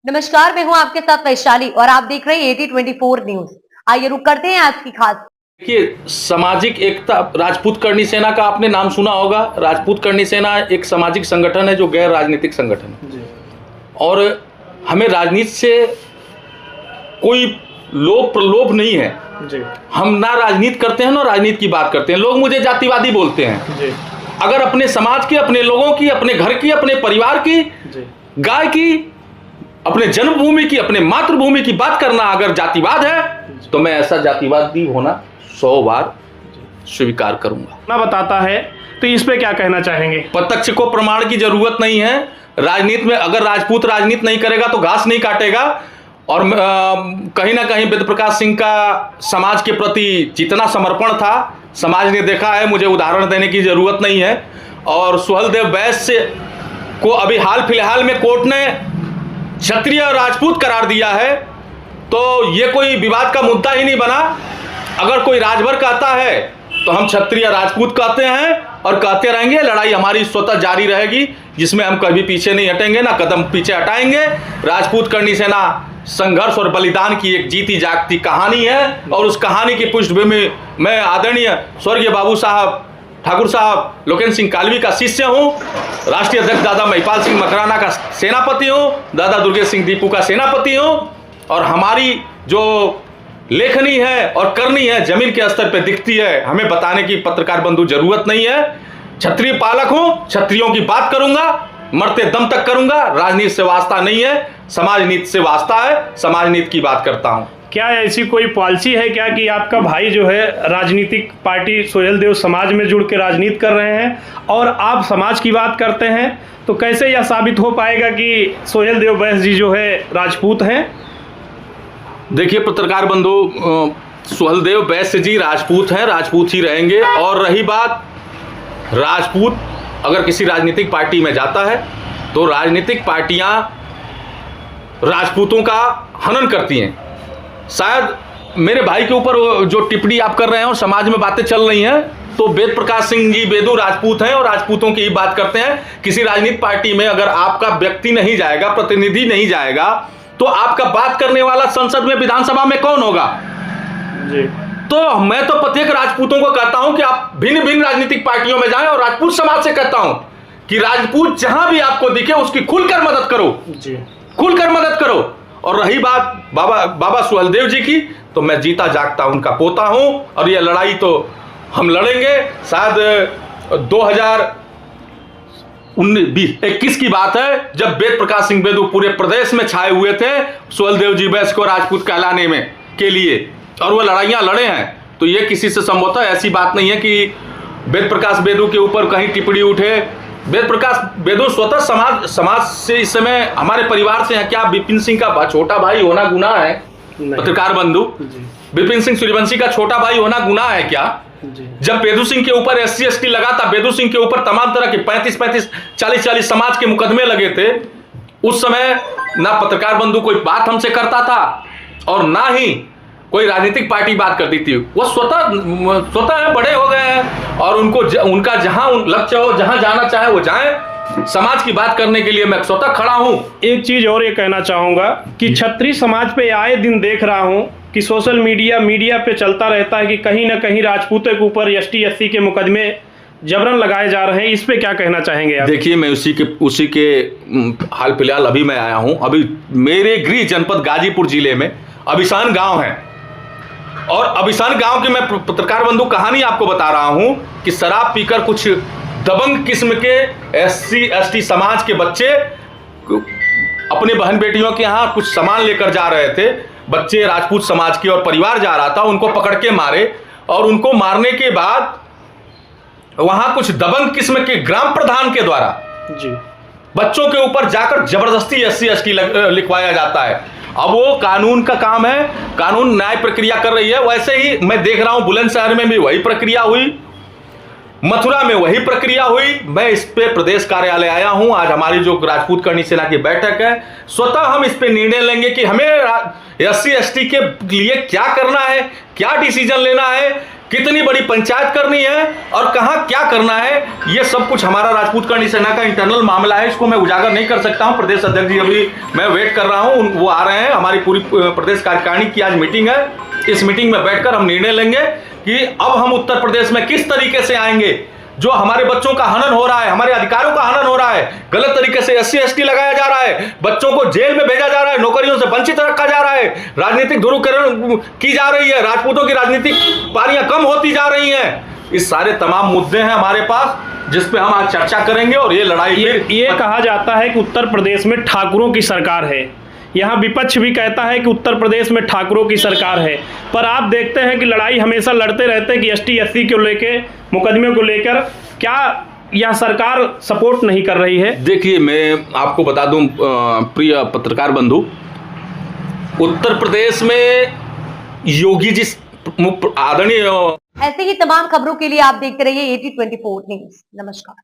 नमस्कार, मैं हूं आपके साथ वैशाली और आप देख रहे हैं 8024 न्यूज। आइए रुक करते हैं आज की खास। देखिए, सामाजिक एकता राजपूत करणी सेना का आपने नाम सुना होगा। राजपूत करणी सेना एक सामाजिक संगठन है जो गैर राजनीतिक संगठन है जी। और हमें राजनीति से कोई लोभ प्रलोभ नहीं है जी। हम ना राजनीति करते हैं ना राजनीति की बात करते हैं। लोग मुझे जातिवादी बोलते हैं जी। अगर अपने समाज की, अपने लोगों की, अपने घर की, अपने परिवार की, गाय की, अपने जन्मभूमि की, अपने मातृभूमि की बात करना अगर जातिवाद है तो मैं ऐसा जातिवादी होना 100 बार स्वीकार करूंगा। ना बताता है तो इस पे क्या कहना चाहेंगे? प्रत्यक्ष को प्रमाण की जरूरत नहीं है। राजनीति में अगर राजपूत राजनीति नहीं करेगा तो घास नहीं काटेगा। और कहीं ना कहीं वेद प्रकाश सिंह का समाज के प्रति जितना समर्पण था समाज ने देखा है। मुझे उदाहरण देने की जरूरत नहीं है। और सुहलदेव वैश्य को अभी हाल फिलहाल में कोर्ट ने क्षत्रिय और राजपूत करार दिया है, तो ये कोई विवाद का मुद्दा ही नहीं बना। अगर कोई राजभर कहता है तो हम क्षत्रिय राजपूत कहते हैं और कहते रहेंगे। लड़ाई हमारी स्वतः जारी रहेगी जिसमें हम कभी पीछे नहीं हटेंगे, ना कदम पीछे हटाएंगे। राजपूत करणी सेना संघर्ष और बलिदान की एक जीती जागती कहानी है और उस कहानी की पृष्ठभूमि में आदरणीय स्वर्गीय बाबू साहब ठाकुर साहब लोकेन्द्र सिंह कालवी का शिष्य हूँ। राष्ट्रीय अध्यक्ष दादा महिपाल सिंह मकराना का सेनापति हूँ। दादा दुर्गेश सिंह दीपू का सेनापति हूँ। और हमारी जो लेखनी है और करनी है जमीन के स्तर पे दिखती है। हमें बताने की पत्रकार बंधु जरूरत नहीं है। क्षत्रिय पालक हूँ, क्षत्रियों की बात करूंगा, मरते दम तक करूंगा। राजनीति से वास्ता नहीं है, समाज नीति से वास्ता है। समाज नीति की बात करता हूँ। क्या ऐसी कोई पॉलिसी है क्या कि आपका भाई जो है राजनीतिक पार्टी सुहेलदेव समाज में जुड़ के राजनीति कर रहे हैं और आप समाज की बात करते हैं, तो कैसे यह साबित हो पाएगा कि सुहेलदेव वैश्य जी जो है राजपूत हैं? देखिए पत्रकार बंधु, सुहेलदेव वैश्य जी राजपूत हैं, राजपूत ही रहेंगे। और रही बात राजपूत अगर किसी राजनीतिक पार्टी में जाता है तो राजनीतिक पार्टियां राजपूतों का हनन करती हैं। शायद मेरे भाई के ऊपर जो टिप्पणी आप कर रहे हैं और समाज में बातें चल रही हैं, तो वेद प्रकाश सिंह जी वेदू राजपूत हैं और राजपूतों की ही बात करते हैं। किसी राजनीतिक पार्टी में अगर आपका व्यक्ति नहीं जाएगा, प्रतिनिधि नहीं जाएगा, तो आपका बात करने वाला संसद में, विधानसभा में कौन होगा जी? तो मैं तो प्रत्येक राजपूतों को कहता हूं कि आप भिन्न भिन्न राजनीतिक पार्टियों में जाएं और राजपूत समाज से कहता हूं कि राजपूत जहां भी आपको दिखे उसकी खुलकर मदद करो जी, खुलकर मदद करो। और रही बात बाबा सुहेलदेव जी की, तो मैं जीता जागता उनका पोता हूं और ये लड़ाई तो हम लड़ेंगे। शायद 2021 की बात है जब वेद प्रकाश सिंह वेदू पूरे प्रदेश में छाए हुए थे सुहेलदेव जी वैश्य को राजपूत कहलाने में के लिए, और वो लड़ाइयां लड़े हैं। तो ये किसी से संभवतः ऐसी बात नहीं है कि वेद प्रकाश वेदू के ऊपर कहीं टिप्पणी उठे। वेद प्रकाश वेदू स्वतः समाज से इस समय हमारे परिवार से है। क्या विपिन सिंह का छोटा भाई होना गुनाह है? पत्रकार बंधु, विपिन सिंह सूर्यवंशी का छोटा भाई होना गुनाह है क्या? जब बेदू सिंह के ऊपर SC ST लगा था, बेदू सिंह के ऊपर तमाम तरह के 35 40 समाज के मुकदमे लगे थे, उस समय ना पत्रकार बंधु कोई बात हमसे करता था और ना ही कोई राजनीतिक पार्टी बात करती थी। वो स्वतः बड़े हो गए हैं और उनका जहां लक्ष्य हो, जहां जाना चाहे वो जाएं। समाज की बात करने के लिए मैं स्वतः खड़ा हूं। एक चीज और ये कहना चाहूंगा कि क्षत्रिय समाज पे आए दिन देख रहा हूं कि सोशल मीडिया पे चलता रहता है कि कहीं ना कहीं राजपूतों के ऊपर ST SC के मुकदमे जबरन लगाए जा रहे हैं। इस पे क्या कहना चाहेंगे आप? देखिए, मैं उसी के हाल फिलहाल अभी मैं आया हूं। अभी मेरे गृह जनपद गाजीपुर जिले में अभिसान गांव है और अभिसान गांव की मैं पत्रकार बंधु कहानी आपको बता रहा हूं कि शराब पीकर कुछ दबंग किस्म के SC ST समाज के बच्चे अपने बहन बेटियों के यहाँ कुछ सामान लेकर जा रहे थे। बच्चे राजपूत समाज के और परिवार जा रहा था, उनको पकड़ के मारे और उनको मारने के बाद वहां कुछ दबंग किस्म के ग्राम प्रधान के द्वारा जी बच्चों के ऊपर जाकर जबरदस्ती SC ST लिखवाया जाता है। अब वो कानून का काम है, कानून न्याय प्रक्रिया कर रही है। वैसे ही मैं देख रहा हूं बुलंदशहर में भी वही प्रक्रिया हुई, मथुरा में वही प्रक्रिया हुई। मैं इस पे प्रदेश कार्यालय आया हूं। आज हमारी जो राजपूत करणी सेना की बैठक है, स्वतः हम इस पे निर्णय लेंगे कि हमें SC ST के लिए क्या करना है, क्या डिसीजन लेना है, कितनी बड़ी पंचायत करनी है और कहां क्या करना है, ये सब कुछ हमारा राजपूत करनी सेना का इंटरनल मामला है। इसको मैं उजागर नहीं कर सकता हूं। प्रदेश अध्यक्ष जी अभी मैं वेट कर रहा हूं, वो आ रहे हैं। हमारी पूरी प्रदेश कार्यकारिणी की आज मीटिंग है। इस मीटिंग में बैठकर हम निर्णय लेंगे कि अब हम उत्तर प्रदेश में किस तरीके से आएंगे। जो हमारे बच्चों का हनन हो रहा है, हमारे अधिकारों का हनन हो रहा है, गलत तरीके से SC ST लगाया जा रहा है, बच्चों को जेल में भेजा जा रहा है, नौकरियों से वंचित रखा जा रहा है, राजनीतिक ध्रुवीकरण की जा रही है, राजपूतों की राजनीतिक पारियां कम होती जा रही हैं। इस सारे तमाम मुद्दे हैं हमारे पास जिस पे हम आज चर्चा करेंगे और ये लड़ाई ये कहा जाता है कि उत्तर प्रदेश में ठाकुरों की सरकार है। यहाँ विपक्ष भी कहता है कि उत्तर प्रदेश में ठाकुरों की सरकार है, पर आप देखते हैं कि लड़ाई हमेशा लड़ते रहते हैं कि ST SC को लेकर, मुकदमे को लेकर, क्या यह सरकार सपोर्ट नहीं कर रही है? देखिए, मैं आपको बता दूं प्रिय पत्रकार बंधु, उत्तर प्रदेश में योगी जी आदरणीय ऐसे ही तमाम खबरों के लिए आप देखते रहिए AT24 न्यूज। नमस्कार।